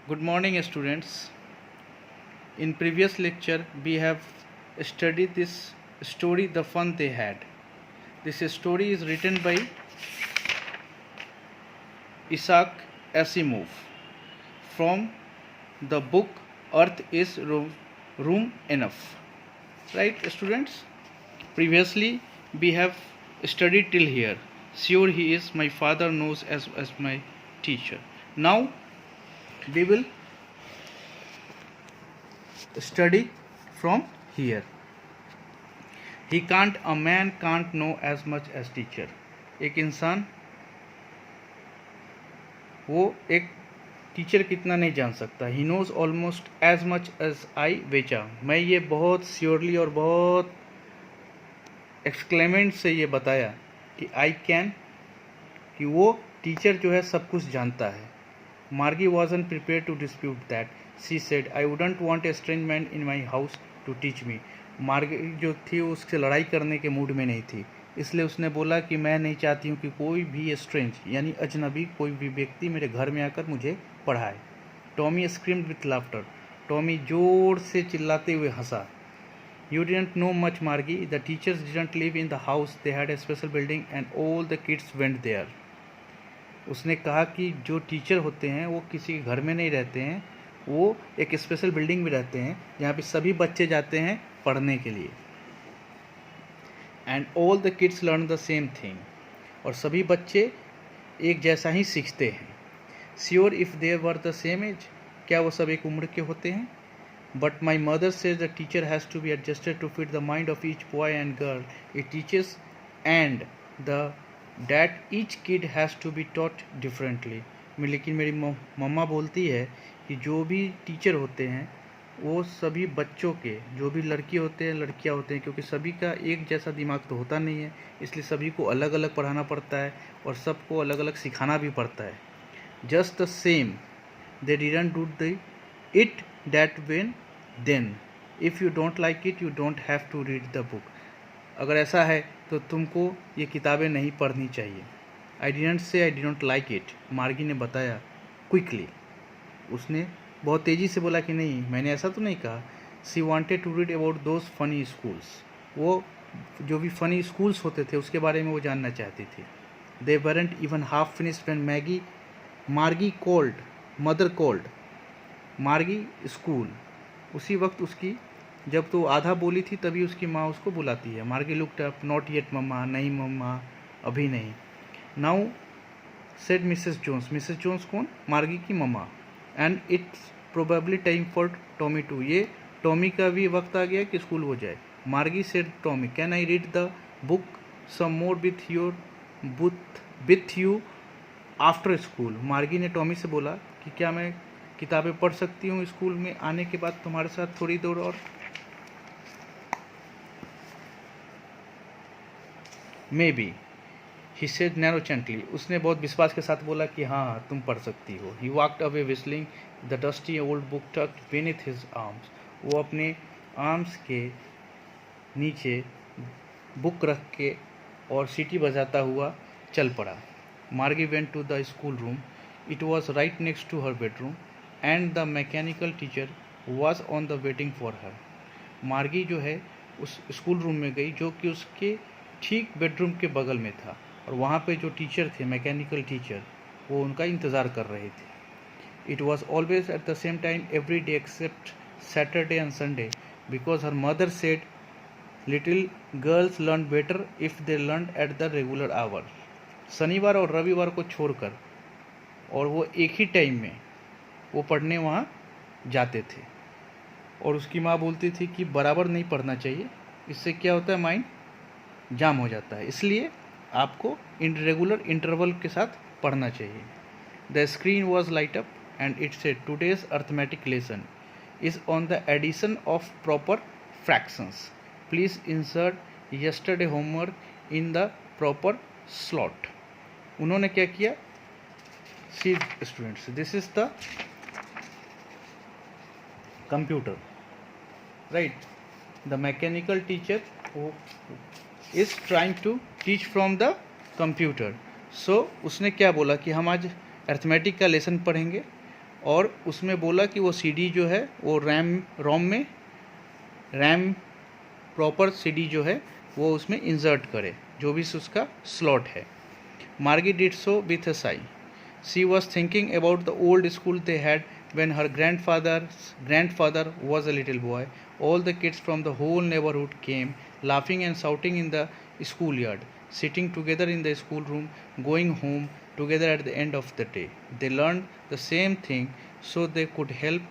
Good morning, students. In previous lecture, we have studied this story, The Fun They Had. This story is written by Isaac Asimov from the book Earth is Room Enough. Right, students? Previously, we have studied till here. Sure, he is my father knows as my teacher. Now, we will study from here. A man can't know as much as teacher. एक इंसान वो एक teacher कितना नहीं जान सकता. He knows almost as much as I वेचा. मैं ये बहुत श्योरली और बहुत एक्सक्लेमेंट से ये बताया कि आई कैन, कि वो टीचर जो है सब कुछ जानता है. Margie wasn't prepared to dispute that. She said I wouldn't want a strange man in my house to teach me. Margie जो थी उससे लड़ाई करने के मूड में नहीं थी, इसलिए उसने बोला कि मैं नहीं चाहती हूँ कि कोई भी स्ट्रेंज यानी अजनबी कोई भी व्यक्ति मेरे घर में आकर मुझे पढ़ाए. Tommy screamed with laughter. Tommy जोर से चिल्लाते हुए हंसा. You didn't know much, Margie. The teachers didn't live in the house. They had a special building and all the kids went there. उसने कहा कि जो टीचर होते हैं वो किसी के घर में नहीं रहते हैं, वो एक स्पेशल बिल्डिंग में रहते हैं जहाँ पे सभी बच्चे जाते हैं पढ़ने के लिए. And all the kids learn the same thing. और सभी बच्चे एक जैसा ही सीखते हैं. Sure, if they were the same age. क्या वो सब एक उम्र के होते हैं? But my mother says the teacher has to be adjusted to fit the mind of each boy and girl it teaches, and that each kid has to be taught differently. लेकिन मेरी मम्मा बोलती है कि जो भी टीचर होते हैं वो सभी बच्चों के, जो भी लड़की होते हैं लड़कियां होते हैं, क्योंकि सभी का एक जैसा दिमाग तो होता नहीं है, इसलिए सभी को अलग अलग पढ़ाना पड़ता है और सबको अलग अलग सिखाना भी पड़ता है. Just the same, they didn't do it that way then. If you don't like it, you don't have to read the book. अगर ऐसा है तो तुमको ये किताबें नहीं पढ़नी चाहिए. I didn't say I didn't like it. मार्गी ने बताया quickly. उसने बहुत तेज़ी से बोला कि नहीं, मैंने ऐसा तो नहीं कहा. She wanted to read about those funny schools. वो जो भी funny schools होते थे उसके बारे में वो जानना चाहती थी. They weren't even half finished when Margie called. Mother called. मार्गी स्कूल. उसी वक्त उसकी, जब तो आधा बोली थी तभी उसकी माँ उसको बुलाती है. Margie looked up. Not yet mamma. नहीं मम्मा, अभी नहीं. Now said Mrs Jones. Mrs Jones कौन? मार्गी की mamma. And it's probably time for Tommy too. ये टॉमी का भी वक्त आ गया कि स्कूल हो जाए. Margie said Tommy, can I read the book some more with you after school. Margie ने टॉमी से बोला कि क्या मैं किताबें पढ़ सकती हूँ स्कूल में आने के बाद तुम्हारे साथ थोड़ी देर और. मे बी, ही सेड नैरोचेंटली. उसने बहुत विश्वास के साथ बोला कि हाँ तुम पढ़ सकती हो. He walked away whistling, the dusty old book tucked beneath his arms. वो अपने आर्म्स के नीचे बुक रख के और सीटी बजाता हुआ चल पड़ा. Margie went to the schoolroom. It was right next to her bedroom and the mechanical teacher was on the waiting for her. मार्गी जो है उस स्कूल रूम में गई जो कि उसके ठीक बेडरूम के बगल में था, और वहाँ पे जो टीचर थे, मैकेनिकल टीचर, वो उनका इंतज़ार कर रहे थे. It was always at the same time every day except Saturday and Sunday because her mother said little girls learn better if they learned at the regular hour. शनिवार और रविवार को छोड़कर, और वो एक ही टाइम में वो पढ़ने वहाँ जाते थे. और उसकी माँ बोलती थी कि बराबर नहीं पढ़ना चाहिए, इससे क्या होता है, माइंड जाम हो जाता है, इसलिए आपको रेगुलर इंटरवल के साथ पढ़ना चाहिए. The screen was light up and it said today's arithmetic lesson is on the addition of proper fractions. Please insert yesterday homework in the proper slot. उन्होंने क्या किया? See students, this is the computer, right? The mechanical teacher who is trying to teach from the computer. So उसने क्या बोला कि हम आज arithmetic का लेसन पढ़ेंगे और उसमें बोला कि वो सीडी जो है वो रैम प्रॉपर सीडी जो है वो उसमें इंसर्ट करे, जो भी उसका स्लॉट है। मार्गी did so with a Sai. She was thinking about the old school they had when her grandfather was a little boy. All the kids from the whole neighborhood came, laughing and shouting in the schoolyard, sitting together in the schoolroom, going home together at the end of the day. They learned the same thing so they could help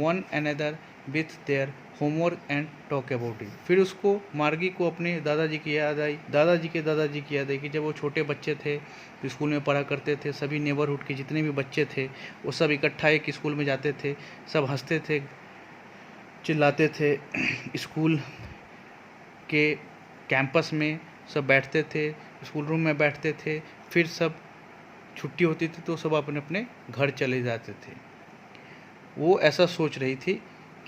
one another with their homework and talk about it. फिर उसको मार्गी को अपने दादाजी की याद आई, दादाजी की याद आई कि जब वो छोटे बच्चे थे तो स्कूल में पढ़ा करते थे, सभी नेबरहुड के जितने भी बच्चे थे वो सब इकट्ठा एक स्कूल में जाते थे, सब हंसते थे, चिल्लाते थे, स्कूल के कैंपस में सब बैठते थे, स्कूल रूम में बैठते थे, फिर सब छुट्टी होती थी तो सब अपने अपने घर चले जाते थे। वो ऐसा सोच रही थी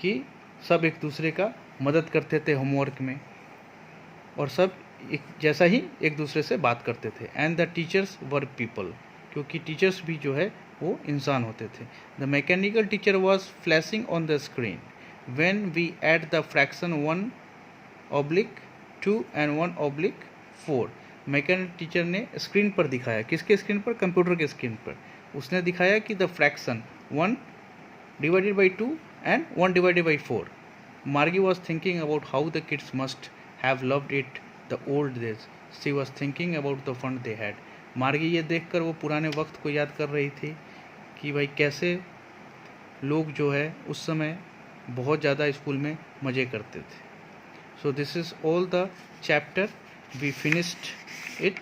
कि सब एक दूसरे का मदद करते थे होमवर्क में और सब एक जैसा ही एक दूसरे से बात करते थे। And the teachers were people, क्योंकि टीचर्स भी जो है वो इंसान होते थे। The mechanical teacher was flashing on the screen when we add the fraction 1/2 and 1/4। Mechanical teacher ने स्क्रीन पर दिखाया, किसके स्क्रीन पर? कंप्यूटर के स्क्रीन पर। उसने दिखाया कि the fraction 1/2 and 1/4। Margie was thinking about how the kids must have loved it the old days. She was thinking about the fun they had. मार्गी ये देखकर वो पुराने वक्त को याद कर रही थी कि भाई कैसे लोग जो है उस समय बहुत ज़्यादा स्कूल में मज़े करते थे। So this is all the chapter, we finished it.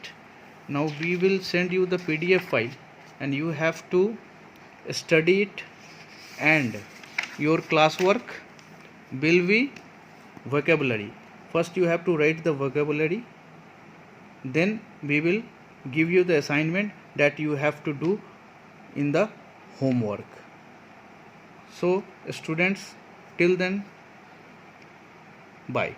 Now we will send you the PDF file and you have to study it, and your classwork will be vocabulary. First you have to write the vocabulary, then we will give you the assignment that you have to do in the homework. So students, till then, bye.